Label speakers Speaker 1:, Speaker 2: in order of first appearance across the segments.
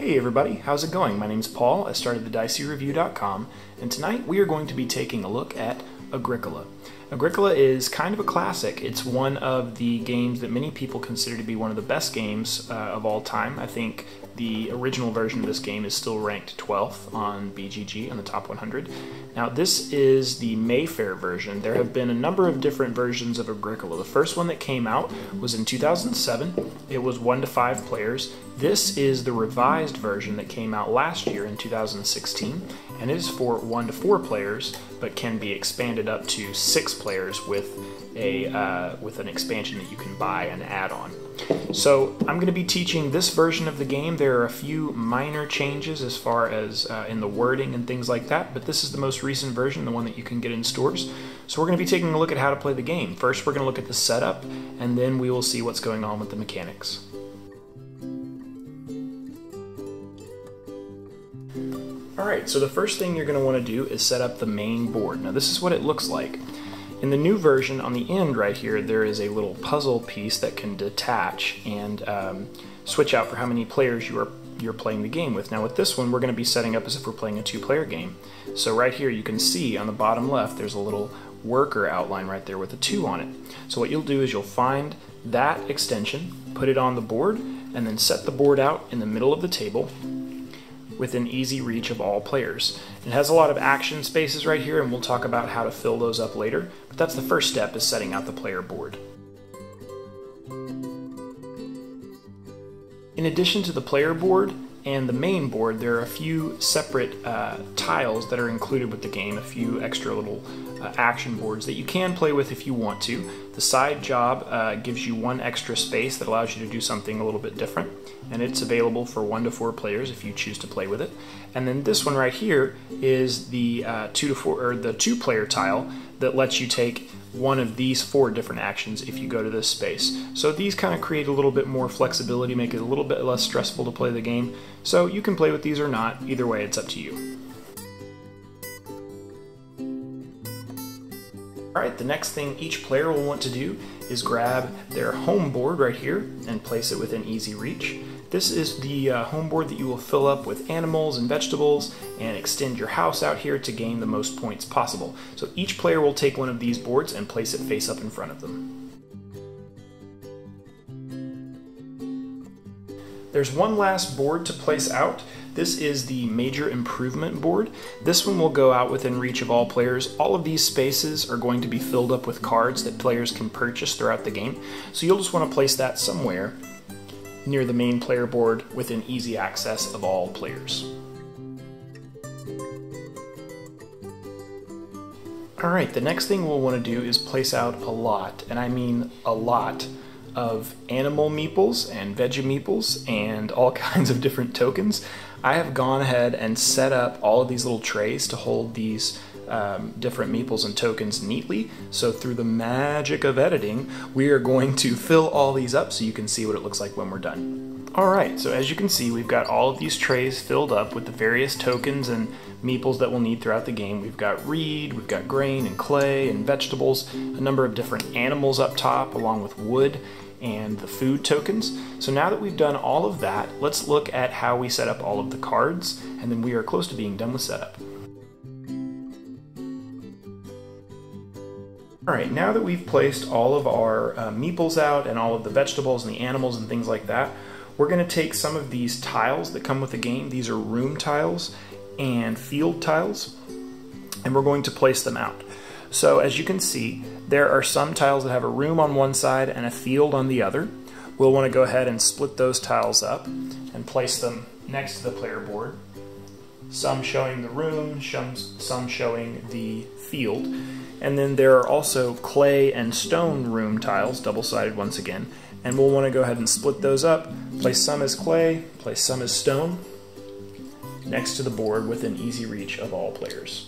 Speaker 1: Hey everybody, how's it going? My name's Paul. I started the DiceyReview.com, and tonight we are going to be taking a look at Agricola. Agricola is kind of a classic. It's one of the games that many people consider to be one of the best games of all time. I think the original version of this game is still ranked 12th on BGG on the top 100. Now this is the Mayfair version. There have been a number of different versions of Agricola. The first one that came out was in 2007. It was 1 to 5 players. This is the revised version that came out last year in 2016, and it is for 1 to 4 players, but can be expanded up to 6 players with an expansion that you can buy and add on. So I'm going to be teaching this version of the game. There are a few minor changes as far as in the wording and things like that, but this is the most recent version, the one that you can get in stores. So we're going to be taking a look at how to play the game. First we're going to look at the setup, and then we will see what's going on with the mechanics. Alright, so the first thing you're going to want to do is set up the main board. Now this is what it looks like. In the new version, on the end right here, there is a little puzzle piece that can detach and switch out for how many players you're playing the game with. Now with this one, we're going to be setting up as if we're playing a 2-player game. So right here you can see on the bottom left there's a little worker outline right there with a 2 on it. So what you'll do is you'll find that extension, put it on the board, and then set the board out in the middle of the table within easy reach of all players. It has a lot of action spaces right here, and we'll talk about how to fill those up later, but that's the first step, is setting out the player board. In addition to the player board and the main board, there are a few separate tiles that are included with the game, a few extra little action boards that you can play with if you want to. The side job gives you 1 extra space that allows you to do something a little bit different, and it's available for 1 to 4 players if you choose to play with it. And then this one right here is the 2 to 4 or the 2-player tile that lets you take one of these 4 different actions if you go to this space. So these kind of create a little bit more flexibility, make it a little bit less stressful to play the game. So you can play with these or not. Either way, it's up to you. Alright, the next thing each player will want to do is grab their home board right here and place it within easy reach. This is the home board that you will fill up with animals and vegetables and extend your house out here to gain the most points possible. So each player will take one of these boards and place it face up in front of them. There's one last board to place out. This is the Major Improvement board. This one will go out within reach of all players. All of these spaces are going to be filled up with cards that players can purchase throughout the game. So you'll just want to place that somewhere near the main player board within easy access of all players. Alright, the next thing we'll want to do is place out a lot, and I mean a lot, of animal meeples and veggie meeples and all kinds of different tokens. I have gone ahead and set up all of these little trays to hold these different meeples and tokens neatly. So through the magic of editing, we are going to fill all these up so you can see what it looks like when we're done. Alright, so as you can see, we've got all of these trays filled up with the various tokens and meeples that we'll need throughout the game. We've got reed, we've got grain and clay and vegetables, a number of different animals up top along with wood and the food tokens. So now that we've done all of that, let's look at how we set up all of the cards, and then we are close to being done with setup. Alright, now that we've placed all of our meeples out and all of the vegetables and the animals and things like that, we're going to take some of these tiles that come with the game. These are room tiles and field tiles, and we're going to place them out. So as you can see, there are some tiles that have a room on one side and a field on the other. We'll want to go ahead and split those tiles up and place them next to the player board. Some showing the room, some showing the field. And then there are also clay and stone room tiles, double-sided once again. And we'll want to go ahead and split those up, place some as clay, place some as stone, next to the board within easy reach of all players.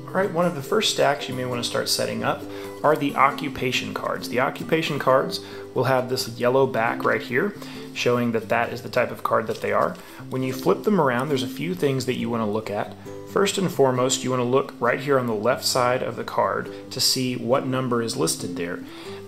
Speaker 1: Alright, one of the first stacks you may want to start setting up are the occupation cards. The occupation cards will have this yellow back right here, showing that that is the type of card that they are. When you flip them around, there's a few things that you want to look at. First and foremost, you want to look right here on the left side of the card to see what number is listed there.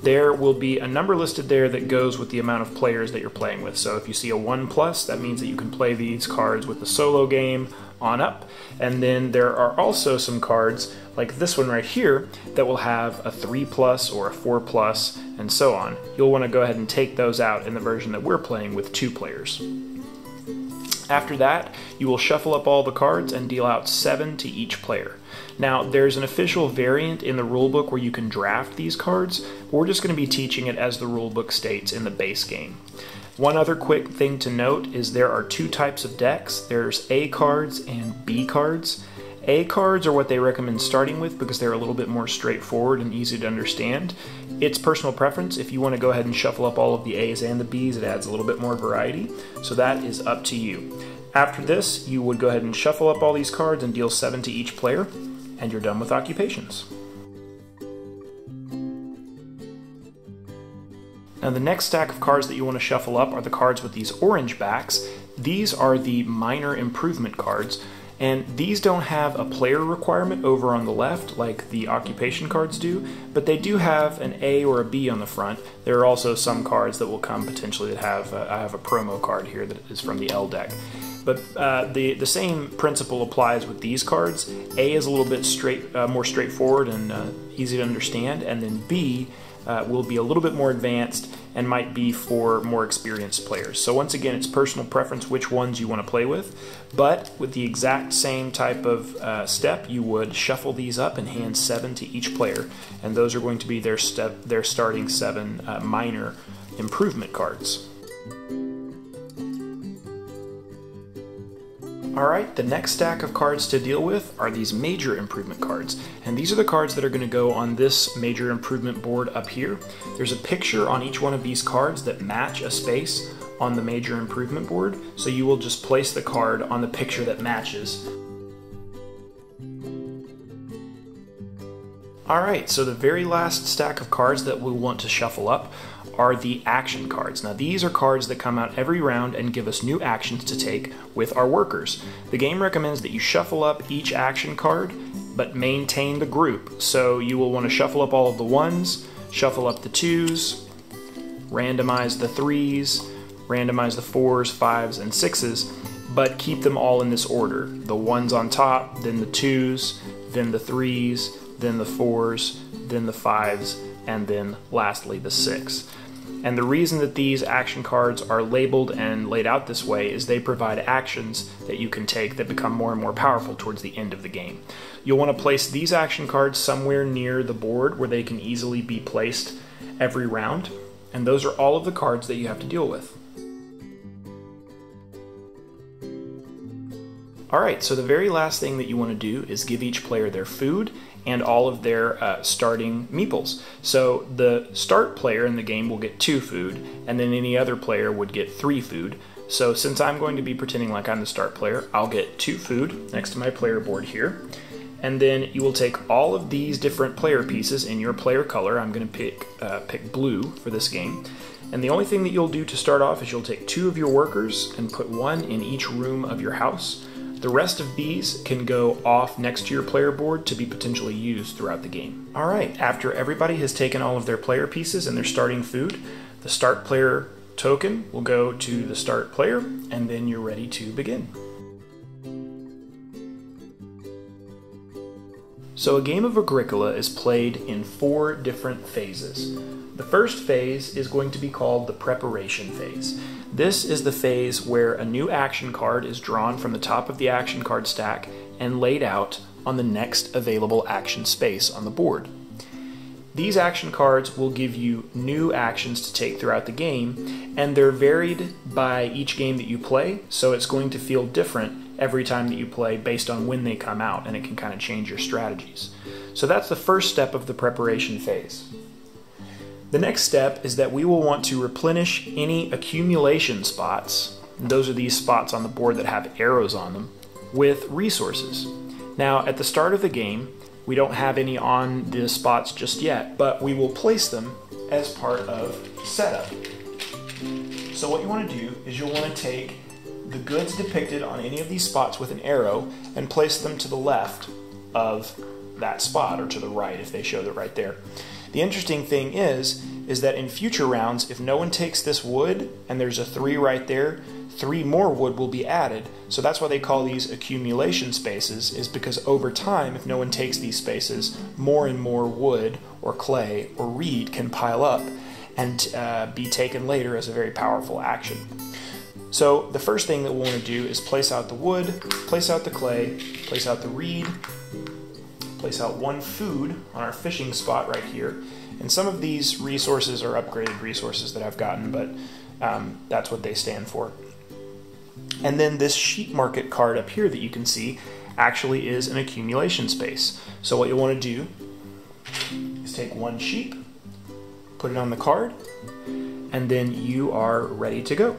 Speaker 1: There will be a number listed there that goes with the amount of players that you're playing with. So if you see a 1+, that means that you can play these cards with the solo game on up. And then there are also some cards like this one right here that will have a 3+ or a 4+, and so on. You'll want to go ahead and take those out in the version that we're playing with 2 players. After that, you will shuffle up all the cards and deal out 7 to each player. Now, there's an official variant in the rulebook where you can draft these cards. We're just going to be teaching it as the rulebook states in the base game. One other quick thing to note is there are 2 types of decks. There's A cards and B cards. A cards are what they recommend starting with because they're a little bit more straightforward and easy to understand. It's personal preference. If you want to go ahead and shuffle up all of the A's and the B's, it adds a little bit more variety. So that is up to you. After this, you would go ahead and shuffle up all these cards and deal 7 to each player, and you're done with occupations. Now the next stack of cards that you want to shuffle up are the cards with these orange backs. These are the minor improvement cards, and these don't have a player requirement over on the left like the occupation cards do, but they do have an A or a B on the front. There are also some cards that will come potentially that have, I have a promo card here that is from the L deck. But the same principle applies with these cards. A is a little bit more straightforward and easy to understand, and then B will be a little bit more advanced and might be for more experienced players. So once again, it's personal preference which ones you want to play with, but with the exact same type of step, you would shuffle these up and hand 7 to each player, and those are going to be their starting 7 minor improvement cards. Alright, the next stack of cards to deal with are these major improvement cards, and these are the cards that are going to go on this major improvement board up here. There's a picture on each one of these cards that match a space on the major improvement board, so you will just place the card on the picture that matches. Alright, so the very last stack of cards that we'll want to shuffle up are the action cards. Now these are cards that come out every round and give us new actions to take with our workers. The game recommends that you shuffle up each action card but maintain the group. So you will want to shuffle up all of the 1s, shuffle up the 2s, randomize the 3s, randomize the 4s, 5s, and 6s, but keep them all in this order. The 1s on top, then the 2s, then the 3s, then the 4s, then the 5s, and then lastly the 6. And the reason that these action cards are labeled and laid out this way is they provide actions that you can take that become more and more powerful towards the end of the game. You'll want to place these action cards somewhere near the board where they can easily be placed every round, and those are all of the cards that you have to deal with. Alright, so the very last thing that you want to do is give each player their food and all of their starting meeples. So the start player in the game will get 2 food, and then any other player would get 3 food. So since I'm going to be pretending like I'm the start player, I'll get 2 food next to my player board here. And then you will take all of these different player pieces in your player color. I'm going to pick blue for this game. And the only thing that you'll do to start off is you'll take 2 of your workers and put 1 in each room of your house. The rest of these can go off next to your player board to be potentially used throughout the game. Alright, after everybody has taken all of their player pieces and their starting food, the start player token will go to the start player, and then you're ready to begin. So a game of Agricola is played in 4 different phases. The first phase is going to be called the preparation phase. This is the phase where a new action card is drawn from the top of the action card stack and laid out on the next available action space on the board. These action cards will give you new actions to take throughout the game, and they're varied by each game that you play, so it's going to feel different every time that you play based on when they come out, and it can kind of change your strategies. So that's the first step of the preparation phase. The next step is that we will want to replenish any accumulation spots, and those are these spots on the board that have arrows on them, with resources. Now, at the start of the game, We don't have any on the spots just yet, but we will place them as part of setup. So what you want to do is you'll want to take the goods depicted on any of these spots with an arrow and place them to the left of that spot, or to the right if they show it right there. The interesting thing is that in future rounds, if no one takes this wood and there's a 3 right there, 3 more wood will be added. So that's why they call these accumulation spaces, is because over time, if no one takes these spaces, more and more wood or clay or reed can pile up and be taken later as a very powerful action. So the first thing that we'll want to do is place out the wood, place out the clay, place out the reed, place out 1 food on our fishing spot right here. And some of these resources are upgraded resources that I've gotten, but that's what they stand for. And then this sheep market card up here that you can see actually is an accumulation space. So what you'll want to do is take 1 sheep, put it on the card, and then you are ready to go.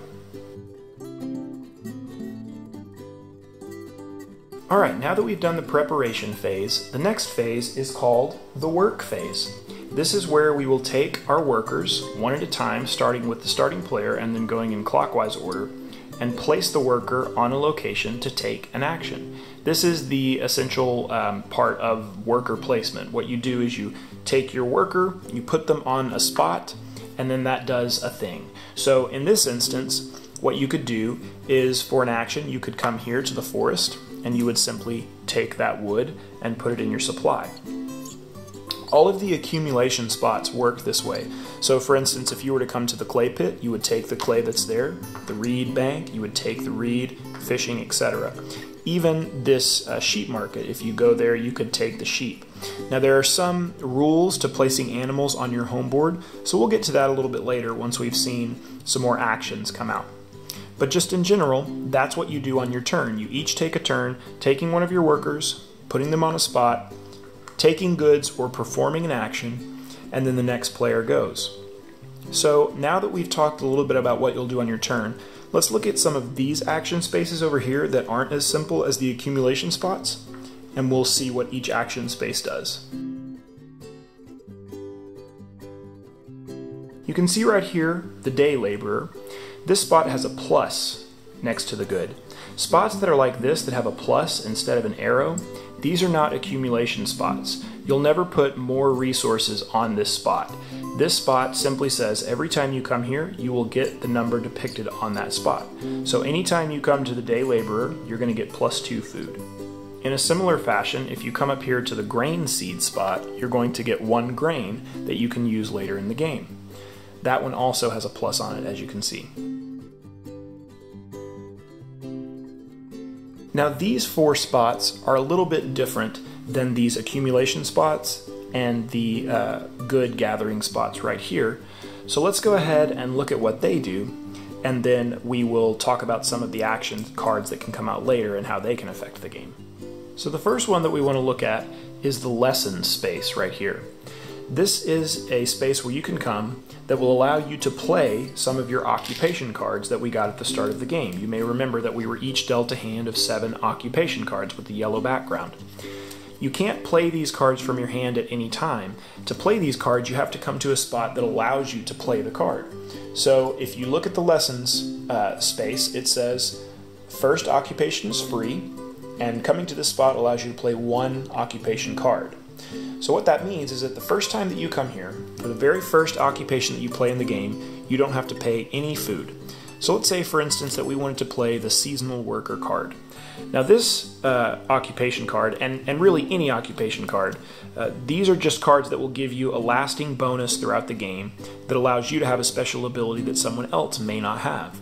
Speaker 1: Alright, now that we've done the preparation phase, the next phase is called the work phase. This is where we will take our workers one at a time, starting with the starting player and then going in clockwise order, and place the worker on a location to take an action. This is the essential part of worker placement. What you do is you take your worker, you put them on a spot, and then that does a thing. So in this instance, what you could do is, for an action, you could come here to the forest and you would simply take that wood and put it in your supply. All of the accumulation spots work this way. So for instance, if you were to come to the clay pit, you would take the clay that's there, the reed bank, you would take the reed, fishing, etc. Even this sheep market, if you go there, you could take the sheep. Now there are some rules to placing animals on your home board, so we'll get to that a little bit later once we've seen some more actions come out. But just in general, that's what you do on your turn. You each take a turn, taking one of your workers, putting them on a spot, taking goods or performing an action, and then the next player goes. So now that we've talked a little bit about what you'll do on your turn, let's look at some of these action spaces over here that aren't as simple as the accumulation spots, and we'll see what each action space does. You can see right here the day laborer. This spot has a plus next to the good. Spots that are like this, that have a plus instead of an arrow, these are not accumulation spots. You'll never put more resources on this spot. This spot simply says every time you come here, you will get the number depicted on that spot. So anytime you come to the day laborer, you're going to get +2 food. In a similar fashion, if you come up here to the grain seed spot, you're going to get 1 grain that you can use later in the game. That one also has a plus on it, as you can see. Now these 4 spots are a little bit different than these accumulation spots and the good gathering spots right here. So let's go ahead and look at what they do, and then we will talk about some of the action cards that can come out later and how they can affect the game. So the first one that we want to look at is the lesson space right here. This is a space where you can come that will allow you to play some of your occupation cards that we got at the start of the game. You may remember that we were each dealt a hand of 7 occupation cards with the yellow background. You can't play these cards from your hand at any time. To play these cards, you have to come to a spot that allows you to play the card. So if you look at the lessons space, it says first occupation is free, and coming to this spot allows you to play 1 occupation card. So what that means is that the first time that you come here, for the very first occupation that you play in the game, you don't have to pay any food. So let's say, for instance, that we wanted to play the seasonal worker card. Now this occupation card, and really any occupation card, these are just cards that will give you a lasting bonus throughout the game that allows you to have a special ability that someone else may not have.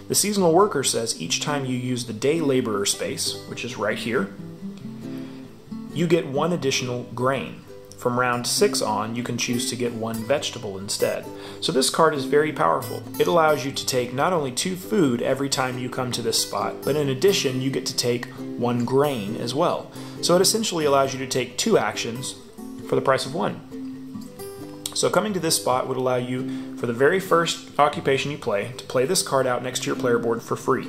Speaker 1: The seasonal worker says each time you use the day laborer space, which is right here, you get 1 additional grain. From round 6 on, you can choose to get 1 vegetable instead. So this card is very powerful. It allows you to take not only 2 food every time you come to this spot, but in addition, you get to take 1 grain as well. So it essentially allows you to take 2 actions for the price of 1. So coming to this spot would allow you, for the very first occupation you play, to play this card out next to your player board for free.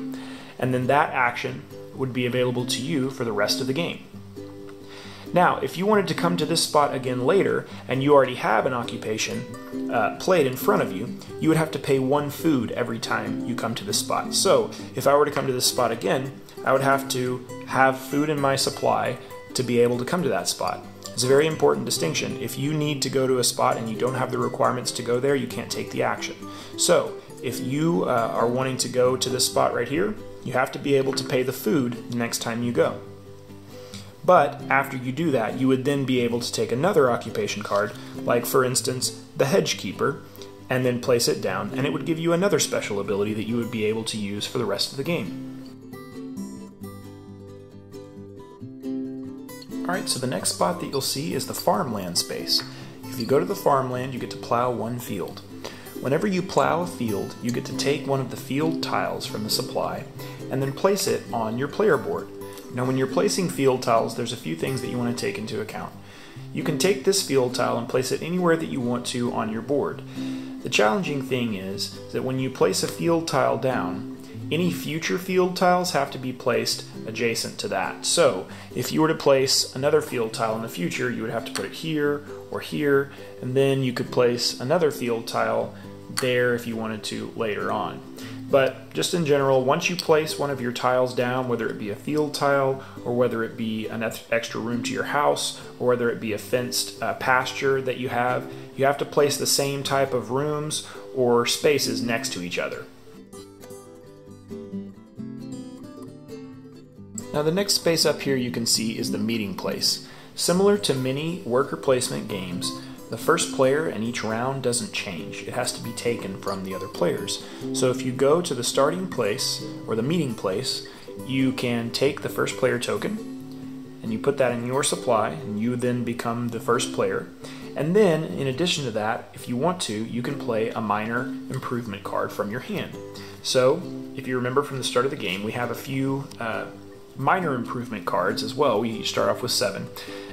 Speaker 1: And then that action would be available to you for the rest of the game. Now, if you wanted to come to this spot again later, and you already have an occupation plate in front of you, you would have to pay 1 food every time you come to this spot. So, if I were to come to this spot again, I would have to have food in my supply to be able to come to that spot. It's a very important distinction. If you need to go to a spot and you don't have the requirements to go there, you can't take the action. So, if you are wanting to go to this spot right here, you have to be able to pay the food next time you go. But after you do that, you would then be able to take another occupation card, like for instance, the hedge keeper, and then place it down, and it would give you another special ability that you would be able to use for the rest of the game. Alright, so the next spot that you'll see is the farmland space. If you go to the farmland, you get to plow 1 field. Whenever you plow a field, you get to take one of the field tiles from the supply and then place it on your player board. Now when you're placing field tiles, there's a few things that you want to take into account. You can take this field tile and place it anywhere that you want to on your board. The challenging thing is that when you place a field tile down, any future field tiles have to be placed adjacent to that. So if you were to place another field tile in the future, you would have to put it here or here, and then you could place another field tile there if you wanted to later on. But just in general, once you place one of your tiles down, whether it be a field tile or whether it be an extra room to your house or whether it be a fenced pasture that you have to place the same type of rooms or spaces next to each other. Now the next space up here you can see is the meeting place. Similar to many worker placement games, the first player in each round doesn't change. It has to be taken from the other players. So if you go to the starting place, or the meeting place, you can take the first player token, and you put that in your supply, and you then become the first player. And then, in addition to that, if you want to, you can play a minor improvement card from your hand. So, if you remember from the start of the game, we have a few minor improvement cards as well. We start off with 7.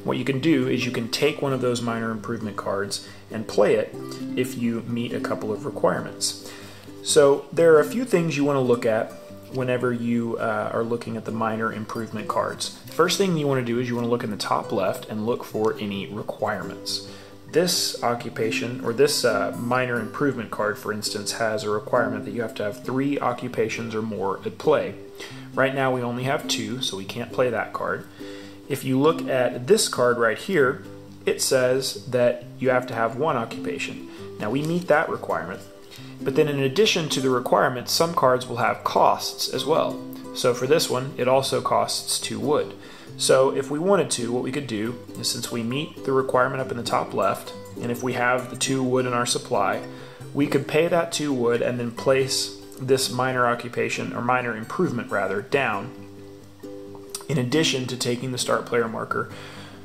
Speaker 1: What you can do is you can take one of those minor improvement cards and play it if you meet a couple of requirements. So there are a few things you want to look at whenever you are looking at the minor improvement cards. First thing you want to do is you want to look in the top left and look for any requirements. This occupation, or this minor improvement card, for instance, has a requirement that you have to have 3 occupations or more at play. Right now we only have 2, so we can't play that card. If you look at this card right here, it says that you have to have 1 occupation. Now we meet that requirement, but then in addition to the requirements, some cards will have costs as well. So for this one, it also costs 2 wood. So if we wanted to, what we could do is, since we meet the requirement up in the top left, and if we have the 2 wood in our supply, we could pay that 2 wood and then place this minor occupation, or minor improvement rather, down, in addition to taking the start player marker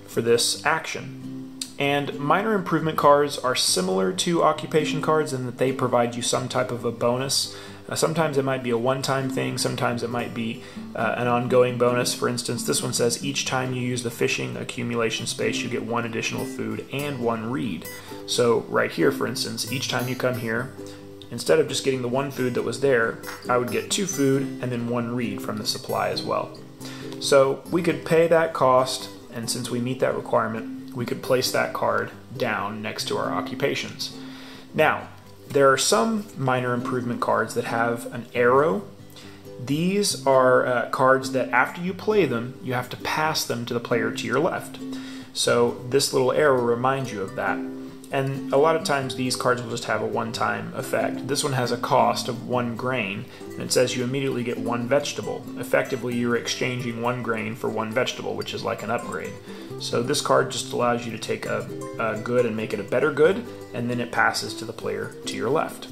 Speaker 1: for this action. And minor improvement cards are similar to occupation cards in that they provide you some type of a bonus. Sometimes it might be a one-time thing, sometimes it might be an ongoing bonus. For instance, this one says each time you use the fishing accumulation space, you get 1 additional food and 1 reed. So right here, for instance, each time you come here, instead of just getting the 1 food that was there, I would get 2 food and then 1 reed from the supply as well. So we could pay that cost, and since we meet that requirement, we could place that card down next to our occupations. Now, there are some minor improvement cards that have an arrow. These are cards that after you play them, you have to pass them to the player to your left. So this little arrow reminds you of that. And a lot of times these cards will just have a one-time effect. This one has a cost of 1 grain, and it says you immediately get 1 vegetable. Effectively, you're exchanging 1 grain for 1 vegetable, which is like an upgrade. So this card just allows you to take a good and make it a better good, and then it passes to the player to your left.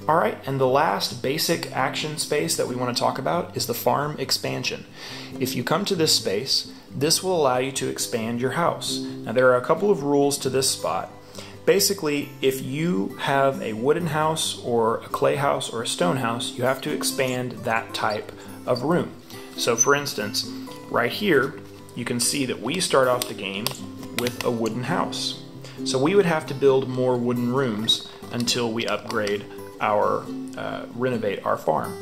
Speaker 1: Alright, and the last basic action space that we want to talk about is the farm expansion. If you come to this space, this will allow you to expand your house. Now there are a couple of rules to this spot. Basically, if you have a wooden house or a clay house or a stone house, you have to expand that type of room. So for instance, right here, you can see that we start off the game with a wooden house. So we would have to build more wooden rooms until we upgrade our renovate our farm.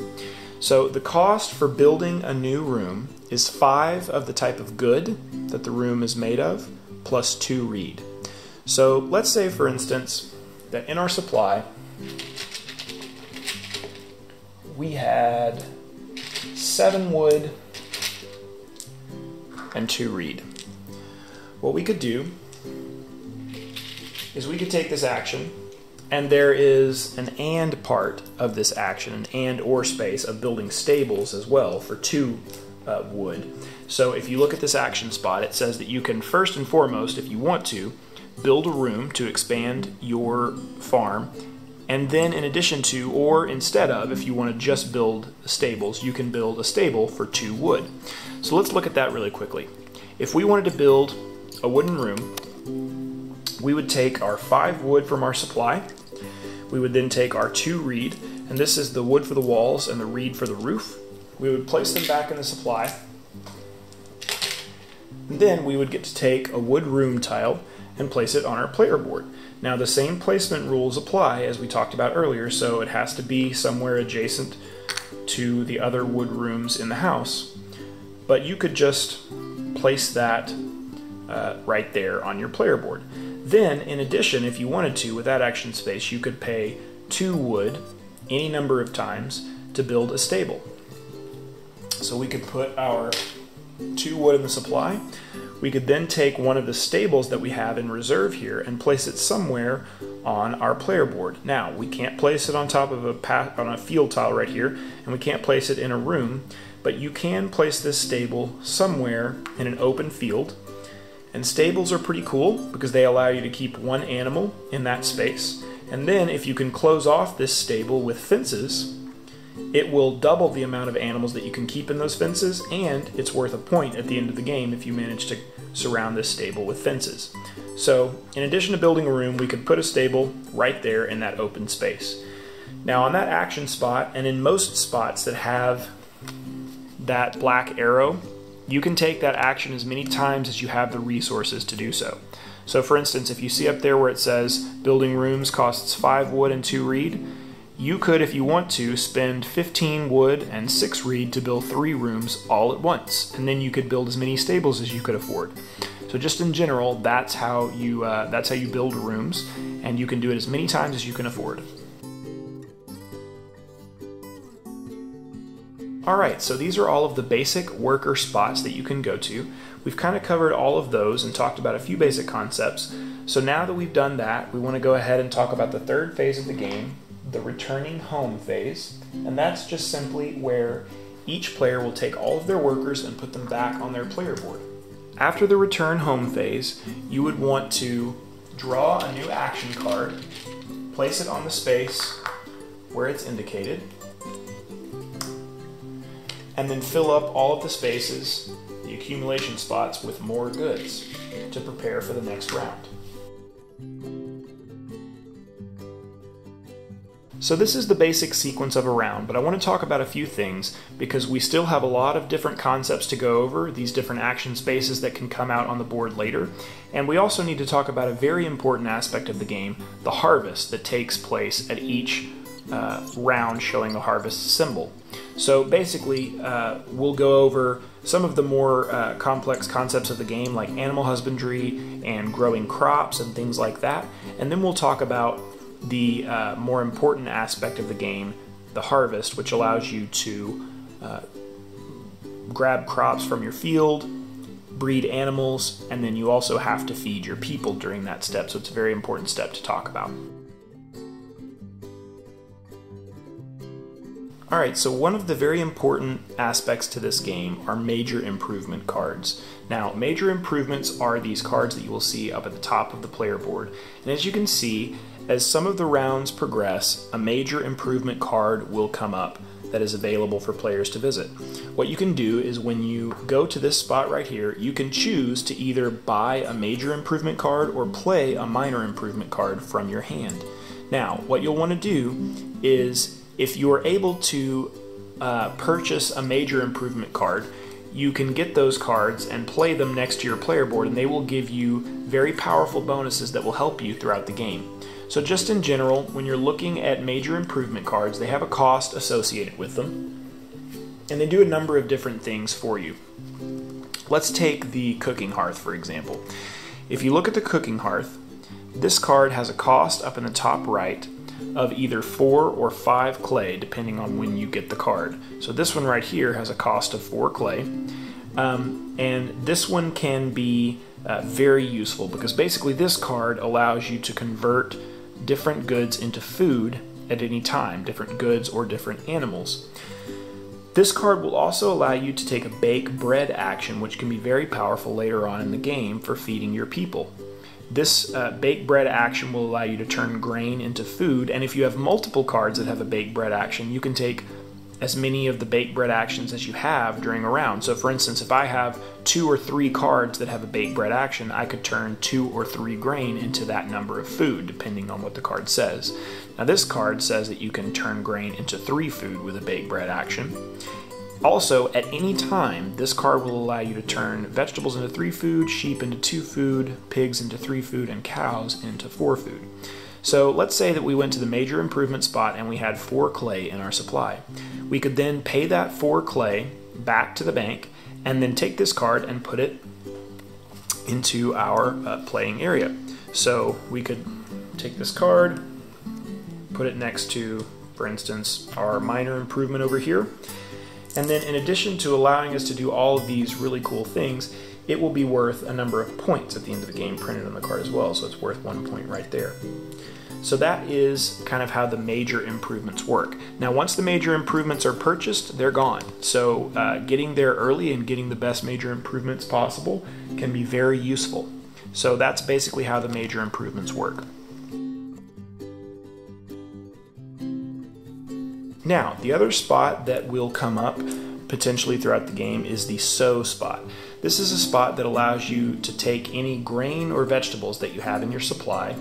Speaker 1: So the cost for building a new room is 5 of the type of good that the room is made of, plus 2 reed. So let's say, for instance, that in our supply we had 7 wood and 2 reed. What we could do is we could take this action, and there is an and part of this action, an and or space of building stables as well for 2 wood. So if you look at this action spot, it says that you can first and foremost, if you want to, build a room to expand your farm, and then in addition to, or instead of, if you want to just build stables, you can build a stable for 2 wood. So let's look at that really quickly. If we wanted to build a wooden room, we would take our 5 wood from our supply. We would then take our 2 reed, and this is the wood for the walls and the reed for the roof. We would place them back in the supply. And then we would get to take a wood room tile and place it on our player board. Now the same placement rules apply as we talked about earlier, so it has to be somewhere adjacent to the other wood rooms in the house. But you could just place that right there on your player board. Then, in addition, if you wanted to, with that action space, you could pay 2 wood any number of times to build a stable. So we could put our 2 wood in the supply. We could then take one of the stables that we have in reserve here and place it somewhere on our player board. Now, we can't place it on top of on a field tile right here, and we can't place it in a room, but you can place this stable somewhere in an open field. And stables are pretty cool because they allow you to keep 1 animal in that space. And then if you can close off this stable with fences, it will double the amount of animals that you can keep in those fences, and it's worth a point at the end of the game if you manage to surround this stable with fences. So in addition to building a room, we could put a stable right there in that open space. Now on that action spot, and in most spots that have that black arrow, you can take that action as many times as you have the resources to do so. So for instance, if you see up there where it says building rooms costs 5 wood and 2 reed, you could, if you want to, spend 15 wood and 6 reed to build 3 rooms all at once, and then you could build as many stables as you could afford. So just in general, that's how you build rooms, and you can do it as many times as you can afford. Alright, so these are all of the basic worker spots that you can go to. We've kind of covered all of those and talked about a few basic concepts. So now that we've done that, we want to go ahead and talk about the 3rd phase of the game, the returning home phase. And that's just simply where each player will take all of their workers and put them back on their player board. After the return home phase, you would want to draw a new action card, place it on the space where it's indicated, and then fill up all of the spaces, the accumulation spots, with more goods to prepare for the next round. So this is the basic sequence of a round, but I want to talk about a few things because we still have a lot of different concepts to go over, these different action spaces that can come out on the board later, and we also need to talk about a very important aspect of the game, the harvest that takes place at each round showing the harvest symbol. So basically, we'll go over some of the more complex concepts of the game, like animal husbandry and growing crops and things like that, and then we'll talk about the more important aspect of the game, the harvest, which allows you to grab crops from your field, breed animals, and then you also have to feed your people during that step, so it's a very important step to talk about. Alright, so one of the very important aspects to this game are major improvement cards. Now, major improvements are these cards that you will see up at the top of the player board. And as you can see, as some of the rounds progress, a major improvement card will come up that is available for players to visit. What you can do is when you go to this spot right here, you can choose to either buy a major improvement card or play a minor improvement card from your hand. Now, what you'll want to do is, if you are able to purchase a major improvement card, you can get those cards and play them next to your player board, and they will give you very powerful bonuses that will help you throughout the game. So just in general, when you're looking at major improvement cards, they have a cost associated with them. and they do a number of different things for you. Let's take the cooking hearth, for example. If you look at the cooking hearth, this card has a cost up in the top right of either 4 or 5 clay, depending on when you get the card. So this one right here has a cost of 4 clay, and this one can be very useful because basically this card allows you to convert different goods into food at any time, different goods or different animals. This card will also allow you to take a bake bread action, which can be very powerful later on in the game for feeding your people. This bake bread action will allow you to turn grain into food, and if you have multiple cards that have a bake bread action, you can take as many of the bake bread actions as you have during a round. So for instance, if I have 2 or 3 cards that have a bake bread action, I could turn 2 or 3 grain into that number of food, depending on what the card says. Now this card says that you can turn grain into 3 food with a bake bread action. Also, at any time, this card will allow you to turn vegetables into 3 food, sheep into 2 food, pigs into 3 food, and cows into 4 food. So let's say that we went to the major improvement spot and we had 4 clay in our supply. We could then pay that 4 clay back to the bank and then take this card and put it into our playing area. So we could take this card, put it next to, for instance, our minor improvement over here. And then in addition to allowing us to do all of these really cool things, it will be worth a number of points at the end of the game printed on the card as well, so it's worth 1 point right there. So that is kind of how the major improvements work. Now once the major improvements are purchased, they're gone. So getting there early and getting the best major improvements possible can be very useful. So that's basically how the major improvements work. Now, the other spot that will come up potentially throughout the game is the sow spot. This is a spot that allows you to take any grain or vegetables that you have in your supply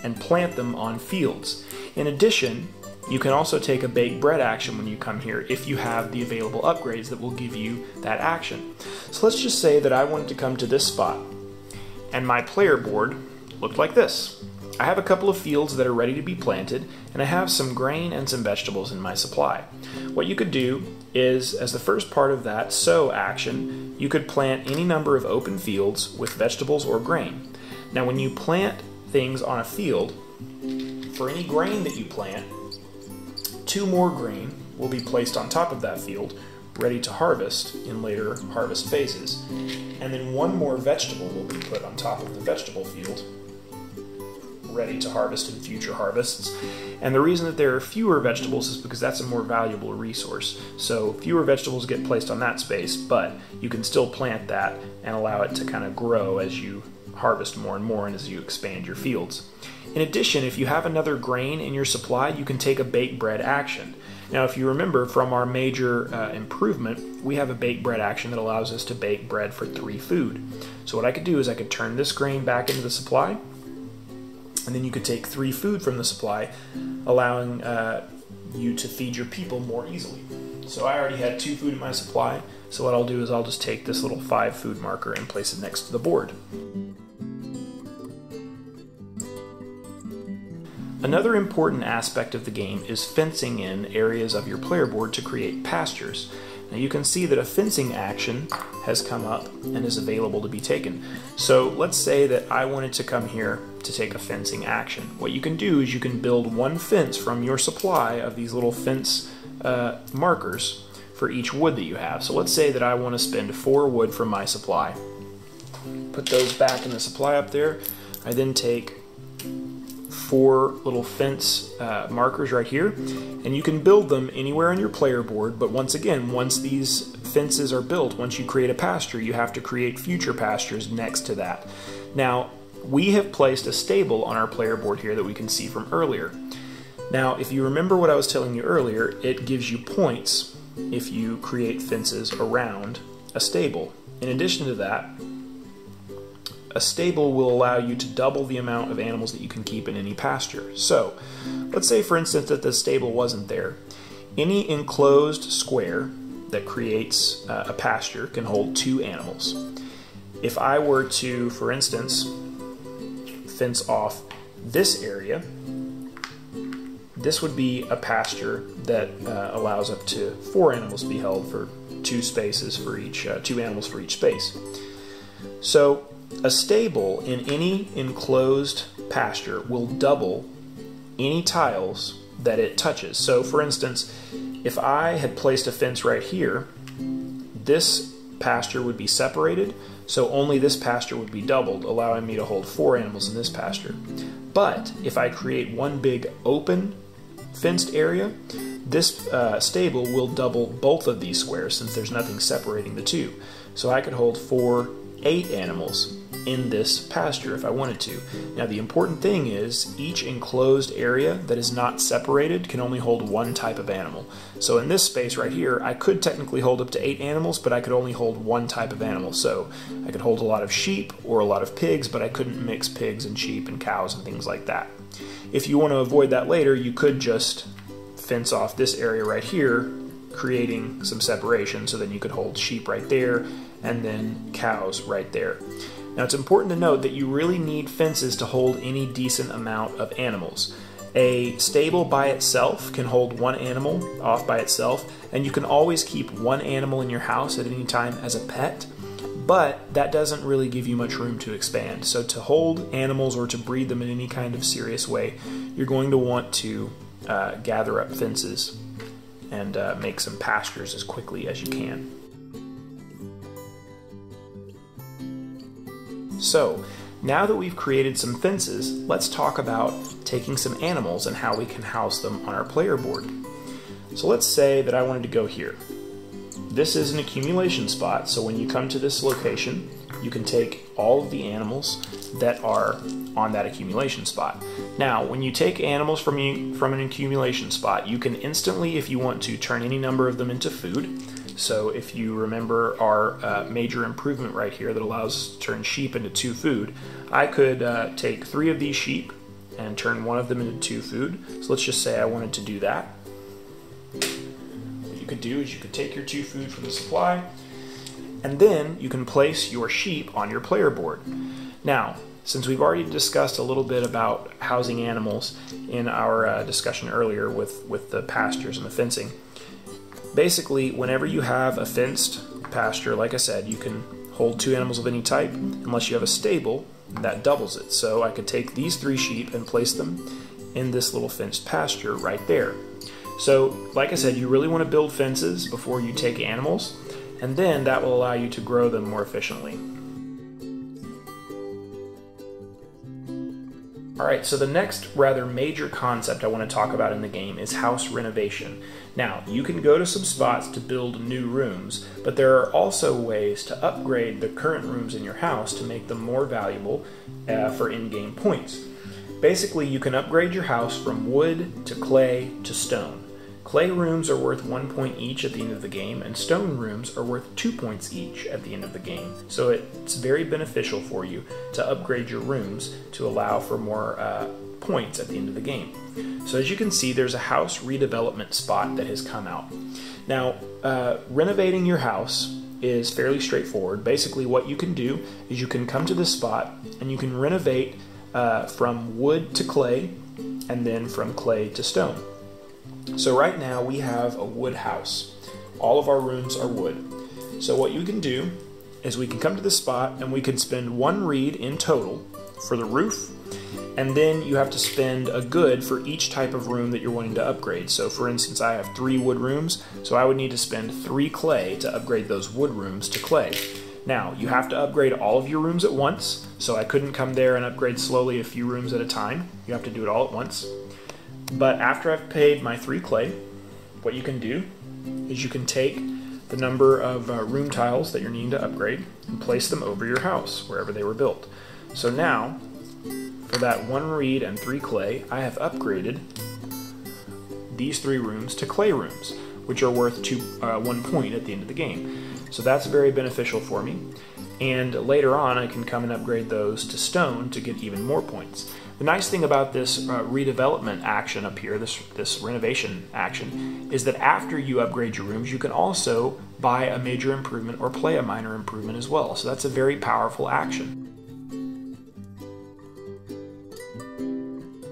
Speaker 1: and plant them on fields. In addition, you can also take a bake bread action when you come here if you have the available upgrades that will give you that action. So let's just say that I wanted to come to this spot and my player board looked like this. I have a couple of fields that are ready to be planted, and I have some grain and some vegetables in my supply. What you could do is, as the first part of that sow action, you could plant any number of open fields with vegetables or grain. Now when you plant things on a field, for any grain that you plant, 2 more grain will be placed on top of that field, ready to harvest in later harvest phases. And then 1 more vegetable will be put on top of the vegetable field, ready to harvest in future harvests. And the reason that there are fewer vegetables is because that's a more valuable resource. So fewer vegetables get placed on that space, but you can still plant that and allow it to kind of grow as you harvest more and more and as you expand your fields. In addition, if you have another grain in your supply, you can take a bake bread action. Now if you remember from our major improvement, we have a bake bread action that allows us to bake bread for 3 food. So what I could do is I could turn this grain back into the supply, and then you could take 3 food from the supply, allowing you to feed your people more easily. So I already had 2 food in my supply, so what I'll do is I'll just take this little 5 food marker and place it next to the board. Another important aspect of the game is fencing in areas of your player board to create pastures. Now you can see that a fencing action has come up and is available to be taken. So let's say that I wanted to come here to take a fencing action. What you can do is you can build 1 fence from your supply of these little fence markers for each wood that you have. So let's say that I want to spend 4 wood from my supply. Put those back in the supply up there. I then take 4 little fence markers right here, and you can build them anywhere on your player board, but once again, once these fences are built, once you create a pasture, you have to create future pastures next to that. Now, we have placed a stable on our player board here that we can see from earlier. Now, if you remember what I was telling you earlier, it gives you points if you create fences around a stable. In addition to that, a stable will allow you to double the amount of animals that you can keep in any pasture. So, let's say for instance that the stable wasn't there. Any enclosed square that creates a pasture can hold 2 animals. If I were to, for instance, fence off this area, this would be a pasture that allows up to 4 animals to be held for 2 spaces for each, 2 animals for each space. So a stable in any enclosed pasture will double any tiles that it touches. So for instance, if I had placed a fence right here, this pasture would be separated, so only this pasture would be doubled, allowing me to hold 4 animals in this pasture. But if I create one big open fenced area, this stable will double both of these squares since there's nothing separating the two. So I could hold 8 animals in this pasture if I wanted to. Now the important thing is each enclosed area that is not separated can only hold 1 type of animal. So in this space right here, I could technically hold up to 8 animals, but I could only hold 1 type of animal. So I could hold a lot of sheep or a lot of pigs, but I couldn't mix pigs and sheep and cows and things like that. If you want to avoid that later, you could just fence off this area right here, creating some separation, so then you could hold sheep right there and then cows right there. Now it's important to note that you really need fences to hold any decent amount of animals. A stable by itself can hold 1 animal off by itself, and you can always keep 1 animal in your house at any time as a pet, but that doesn't really give you much room to expand. So to hold animals or to breed them in any kind of serious way, you're going to want to gather up fences and make some pastures as quickly as you can. So now that we've created some fences, let's talk about taking some animals and how we can house them on our player board. So let's say that I wanted to go here. This is an accumulation spot, so when you come to this location, you can take all of the animals that are on that accumulation spot. Now, when you take animals from an accumulation spot, you can instantly, if you want to, turn any number of them into food. So if you remember our major improvement right here that allows us to turn sheep into 2 food, I could take 3 of these sheep and turn 1 of them into 2 food. So let's just say I wanted to do that. What you could do is you could take your 2 food from the supply, and then you can place your sheep on your player board. Now, since we've already discussed a little bit about housing animals in our discussion earlier with the pastures and the fencing, basically, whenever you have a fenced pasture, like I said, you can hold 2 animals of any type, unless you have a stable, that doubles it. So I could take these 3 sheep and place them in this little fenced pasture right there. So, like I said, you really want to build fences before you take animals, and then that will allow you to grow them more efficiently. Alright, so the next rather major concept I want to talk about in the game is house renovation. Now, you can go to some spots to build new rooms, but there are also ways to upgrade the current rooms in your house to make them more valuable for in-game points. Basically, you can upgrade your house from wood to clay to stone. Clay rooms are worth 1 point each at the end of the game, and stone rooms are worth 2 points each at the end of the game. So it's very beneficial for you to upgrade your rooms to allow for more points at the end of the game. So as you can see, there's a house redevelopment spot that has come out. Now, renovating your house is fairly straightforward. Basically, what you can do is you can come to this spot and you can renovate from wood to clay, and then from clay to stone. So right now we have a wood house. All of our rooms are wood. So what you can do is we can come to this spot and we can spend 1 reed in total for the roof, and then you have to spend a good for each type of room that you're wanting to upgrade. So for instance, I have 3 wood rooms, so I would need to spend 3 clay to upgrade those wood rooms to clay. Now, you have to upgrade all of your rooms at once, so I couldn't come there and upgrade slowly a few rooms at a time. You have to do it all at once. But after I've paid my 3 clay, what you can do is you can take the number of room tiles that you're needing to upgrade and place them over your house, wherever they were built. So now, for that 1 reed and 3 clay, I have upgraded these 3 rooms to clay rooms, which are worth 1 point at the end of the game. So that's very beneficial for me. And later on, I can come and upgrade those to stone to get even more points. The nice thing about this redevelopment action up here, this renovation action, is that after you upgrade your rooms, you can also buy a major improvement or play a minor improvement as well. So that's a very powerful action.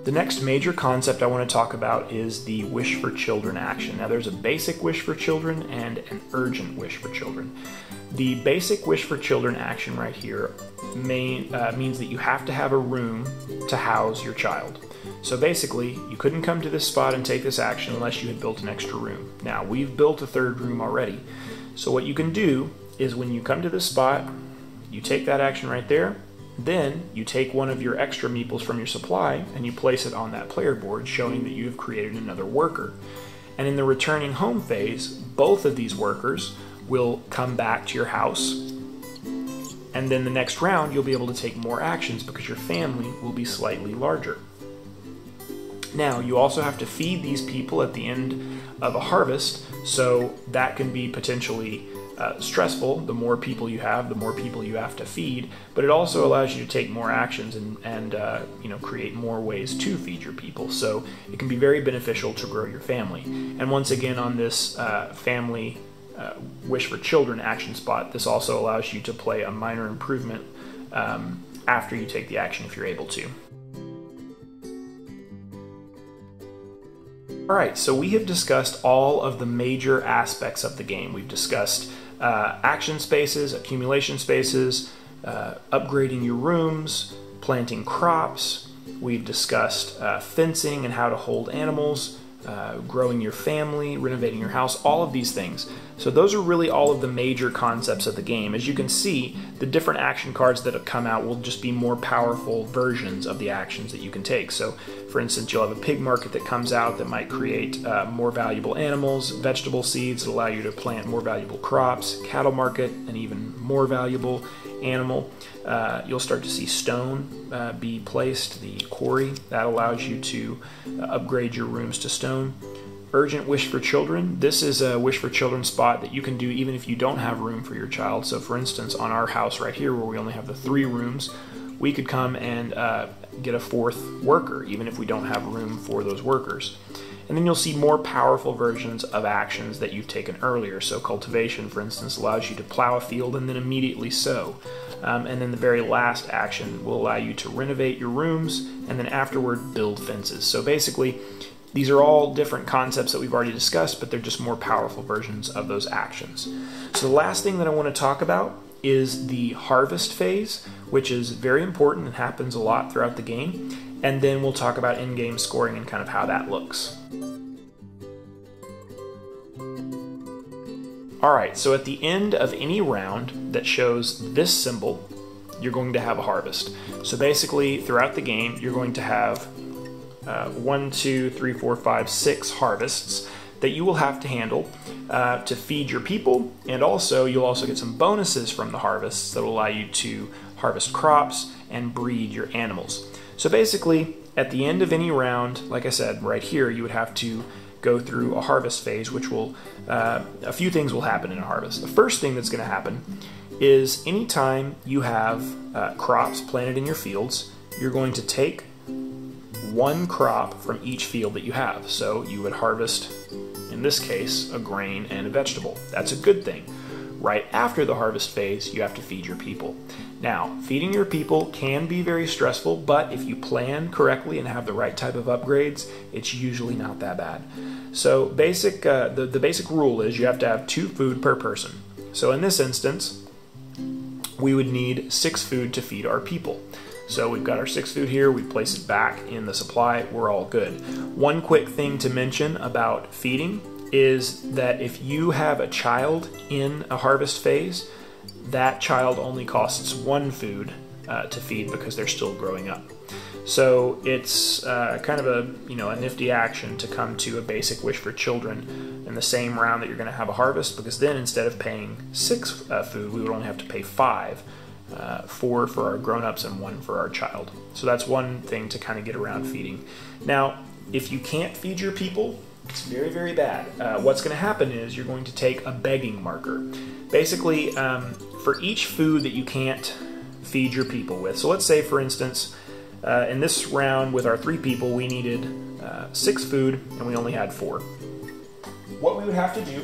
Speaker 1: The next major concept I want to talk about is the wish for children action. Now there's a basic wish for children and an urgent wish for children. The basic wish for children action right here means that you have to have a room to house your child. So basically, you couldn't come to this spot and take this action unless you had built an extra room. Now, we've built a third room already. So what you can do is when you come to this spot, you take that action right there, then you take one of your extra meeples from your supply and you place it on that player board, showing that you have created another worker. And in the returning home phase, both of these workers will come back to your house, and then the next round you'll be able to take more actions because your family will be slightly larger. Now, you also have to feed these people at the end of a harvest, so that can be potentially stressful. The more people you have, the more people you have to feed, but it also allows you to take more actions and create more ways to feed your people. So it can be very beneficial to grow your family. And once again, on this family wish for children action spot, this also allows you to play a minor improvement after you take the action if you're able to. Alright, so we have discussed all of the major aspects of the game. We've discussed action spaces, accumulation spaces, upgrading your rooms, planting crops. We've discussed fencing and how to hold animals, growing your family, renovating your house, all of these things. So those are really all of the major concepts of the game. As you can see, the different action cards that have come out will just be more powerful versions of the actions that you can take. So for instance, you'll have a pig market that comes out that might create more valuable animals, vegetable seeds that allow you to plant more valuable crops, cattle market, an even more valuable animal. You'll start to see stone be placed, the quarry, that allows you to upgrade your rooms to stone. Urgent wish for children. This is a wish for children spot that you can do even if you don't have room for your child. So for instance, on our house right here where we only have the 3 rooms, we could come and get a 4th worker even if we don't have room for those workers. And then you'll see more powerful versions of actions that you've taken earlier. So cultivation, for instance, allows you to plow a field and then immediately sow. And then the very last action will allow you to renovate your rooms and then afterward build fences. So basically, these are all different concepts that we've already discussed, but they're just more powerful versions of those actions. So the last thing that I want to talk about is the harvest phase, which is very important and happens a lot throughout the game. And then we'll talk about in-game scoring and kind of how that looks. Alright, so at the end of any round that shows this symbol, you're going to have a harvest. So basically, throughout the game, you're going to have 1, 2, 3, 4, 5, 6 harvests that you will have to handle to feed your people, and also you'll also get some bonuses from the harvests that will allow you to harvest crops and breed your animals. So basically, at the end of any round, like I said, right here, you would have to go through a harvest phase, which will, a few things will happen in a harvest. The first thing that's going to happen is anytime you have crops planted in your fields, you're going to take 1 crop from each field that you have. So you would harvest, in this case, a grain and a vegetable. That's a good thing. Right after the harvest phase, you have to feed your people. Now, feeding your people can be very stressful, but if you plan correctly and have the right type of upgrades, it's usually not that bad. So the basic rule is you have to have 2 food per person. So in this instance, we would need 6 food to feed our people. So we've got our 6 food here, we place it back in the supply, we're all good. One quick thing to mention about feeding is that if you have a child in a harvest phase, that child only costs 1 food to feed because they're still growing up. So it's kind of a nifty action to come to a basic wish for children in the same round that you're going to have a harvest, because then instead of paying 6 food, we would only have to pay 5. 4 for our grown-ups and 1 for our child. So that's one thing to kind of get around feeding. Now, if you can't feed your people, it's very, very bad. What's going to happen is you're going to take a begging marker. Basically, for each food that you can't feed your people with. So let's say, for instance, in this round with our 3 people, we needed 6 food and we only had 4. What we would have to do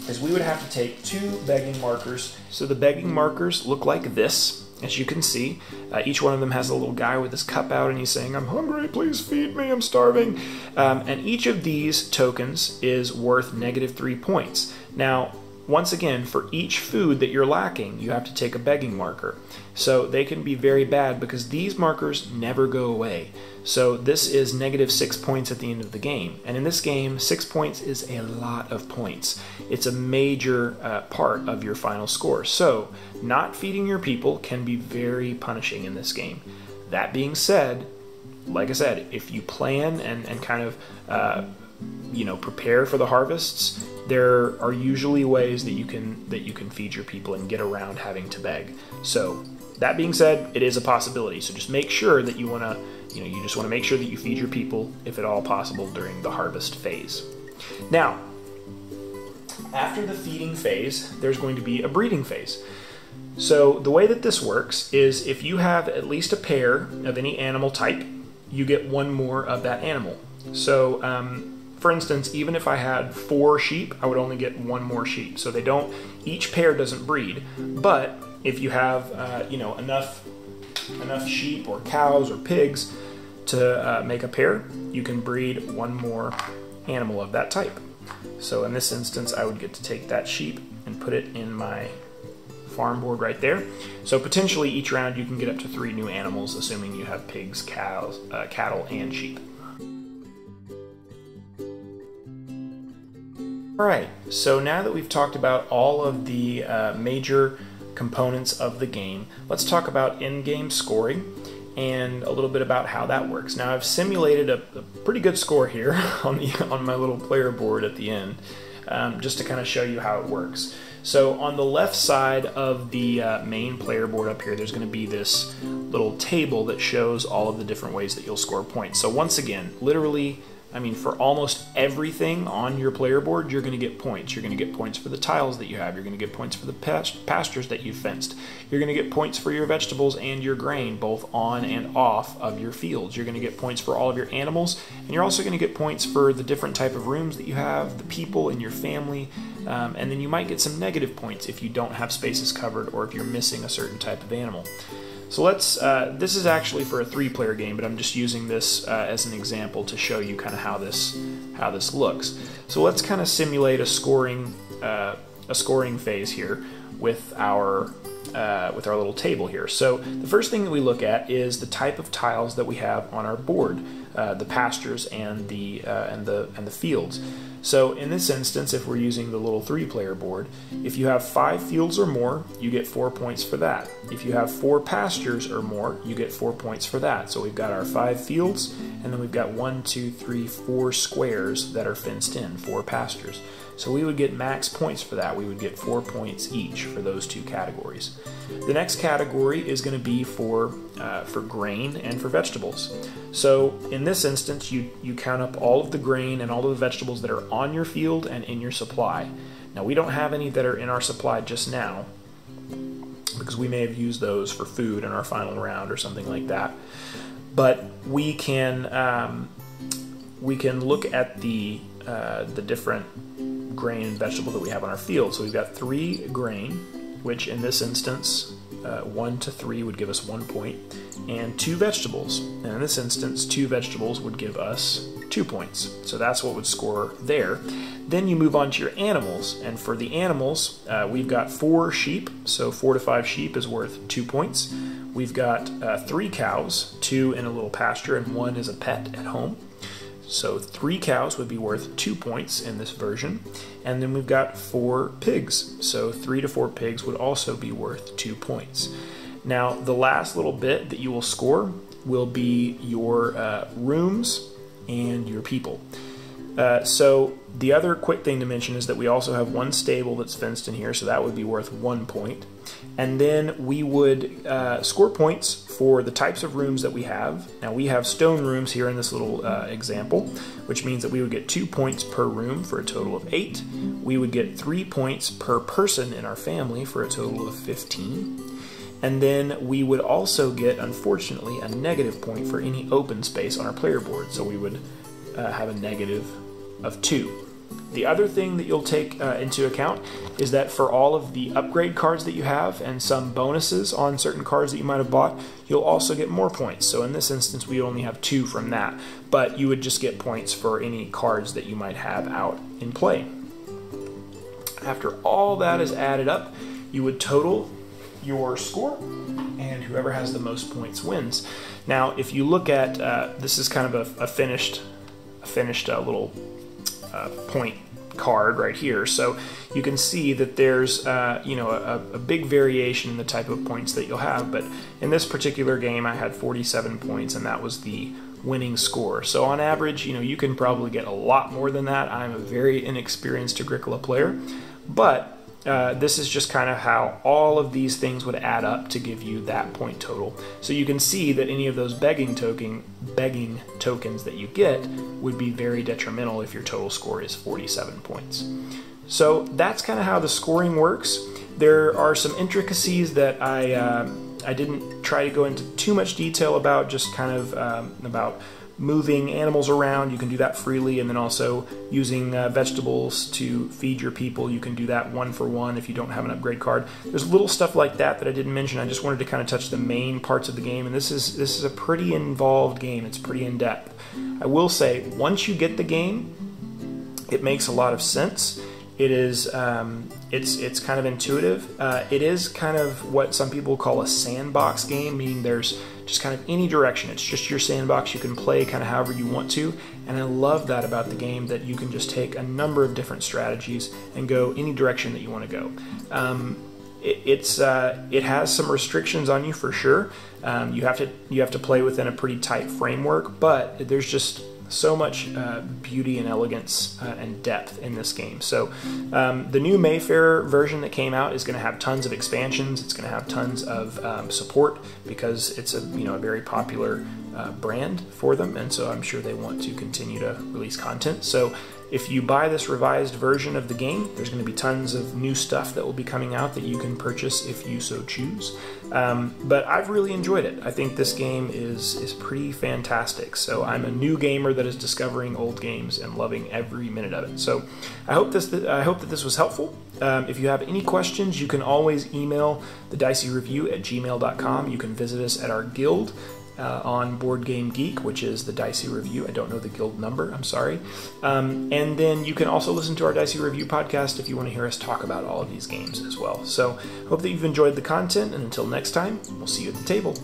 Speaker 1: is we would have to take 2 begging markers. So the begging markers look like this, As you can see, each one of them has a little guy with his cup out and he's saying, "I'm hungry, please feed me, I'm starving." And each of these tokens is worth -3 points. Now, once again, for each food that you're lacking, you have to take a begging marker. So they can be very bad because these markers never go away. So this is -6 points at the end of the game. And in this game, 6 points is a lot of points. It's a major part of your final score. So not feeding your people can be very punishing in this game. That being said, like I said, if you plan and kind of prepare for the harvests, there are usually ways that you can feed your people and get around having to beg. So that being said, it is a possibility. So just make sure that you just want to make sure that you feed your people, if at all possible, during the harvest phase. Now, after the feeding phase, there's going to be a breeding phase. So the way that this works is if you have at least a pair of any animal type, you get one more of that animal. So for instance, even if I had 4 sheep, I would only get one more sheep. So each pair doesn't breed. But if you have enough sheep or cows or pigs to make a pair, you can breed one more animal of that type. So in this instance, I would get to take that sheep and put it in my farm board right there. So potentially each round you can get up to 3 new animals, assuming you have pigs, cows, cattle, and sheep. Alright, so now that we've talked about all of the major components of the game, let's talk about in-game scoring and a little bit about how that works. Now I've simulated a pretty good score here on my little player board at the end, just to kind of show you how it works. So on the left side of the main player board up here, there's going to be this little table that shows all of the different ways that you'll score points. So once again, literally, for almost everything on your player board, you're going to get points. You're going to get points for the tiles that you have. You're going to get points for the pastures that you've fenced. You're going to get points for your vegetables and your grain, both on and off of your fields. You're going to get points for all of your animals, and you're also going to get points for the different type of rooms that you have, the people in your family, and then you might get some negative points if you don't have spaces covered or if you're missing a certain type of animal. So this is actually for a 3-player game, but I'm just using this as an example to show you kind of how this looks. So let's kind of simulate a scoring phase here with our little table here. So the first thing that we look at is the type of tiles that we have on our board, the pastures and the fields. So in this instance, if we're using the little 3-player board, if you have 5 fields or more, you get 4 points for that. If you have 4 pastures or more, you get 4 points for that. So we've got our 5 fields, and then we've got 1, 2, 3, 4 squares that are fenced in, 4 pastures. So we would get max points for that. We would get 4 points each for those 2 categories. The next category is going to be for grain and for vegetables. So in this instance, you count up all of the grain and all of the vegetables that are on your field and in your supply. Now we don't have any that are in our supply just now because we may have used those for food in our final round or something like that. But we can look at the different grain and vegetable that we have on our field. So we've got 3 grain, which in this instance 1 to 3 would give us 1 point, and 2 vegetables, and in this instance 2 vegetables would give us 2 points. So that's what would score there. Then you move on to your animals, and for the animals we've got 4 sheep, so 4 to 5 sheep is worth 2 points. We've got 3 cows, 2 in a little pasture and 1 is a pet at home. So 3 cows would be worth 2 points in this version. And then we've got 4 pigs. So 3 to 4 pigs would also be worth 2 points. Now the last little bit that you will score will be your rooms and your people. So the other quick thing to mention is that we also have 1 stable that's fenced in here, so that would be worth 1 point. And then we would score points for the types of rooms that we have. Now we have stone rooms here in this little example, which means that we would get 2 points per room for a total of 8. We would get 3 points per person in our family for a total of 15. And then we would also get, unfortunately, a negative point for any open space on our player board. So we would have a negative of 2. The other thing that you'll take into account is that for all of the upgrade cards that you have and some bonuses on certain cards that you might have bought, you'll also get more points. So in this instance, we only have 2 from that, but you would just get points for any cards that you might have out in play. After all that is added up, you would total your score, and whoever has the most points wins. Now, if you look at, this is kind of a finished little point card right here, so you can see that there's you know, a big variation in the type of points that you'll have, but in this particular game I had 47 points, and that was the winning score. So on average, you know, you can probably get a lot more than that. I'm a very inexperienced Agricola player, but this is just kind of how all of these things would add up to give you that point total. So you can see that any of those begging tokens that you get would be very detrimental if your total score is 47 points. So that's kind of how the scoring works. There are some intricacies that I didn't try to go into too much detail about, just kind of about moving animals around. You can do that freely, and then also using vegetables to feed your people. You can do that 1 for 1 if you don't have an upgrade card. There's little stuff like that that I didn't mention. I just wanted to kind of touch the main parts of the game, and this is a pretty involved game. It's pretty in-depth. I will say, once you get the game, it makes a lot of sense. It is it's kind of intuitive. It is kind of what some people call a sandbox game, meaning there's just kind of any direction. It's just your sandbox. You can play kind of however you want to, and I love that about the game, that you can just take a number of different strategies and go any direction that you want to go. It has some restrictions on you for sure. You have to play within a pretty tight framework, but there's just so much beauty and elegance and depth in this game. So the new Mayfair version that came out is going to have tons of expansions. It's going to have tons of support, because it's a very popular brand for them, and so I'm sure they want to continue to release content. So if you buy this revised version of the game, there's going to be tons of new stuff that will be coming out that you can purchase if you so choose. But I've really enjoyed it. I think this game is pretty fantastic. So I'm a new gamer that is discovering old games and loving every minute of it. So I hope that this was helpful. If you have any questions, you can always email the dicey@gmail.com. You can visit us at our guild on Board Game Geek, which is the Dicey Review. I don't know the guild number, I'm sorry. And then you can also listen to our Dicey Review podcast if you want to hear us talk about all of these games as well. So hope that you've enjoyed the content, and until next time, we'll see you at the table.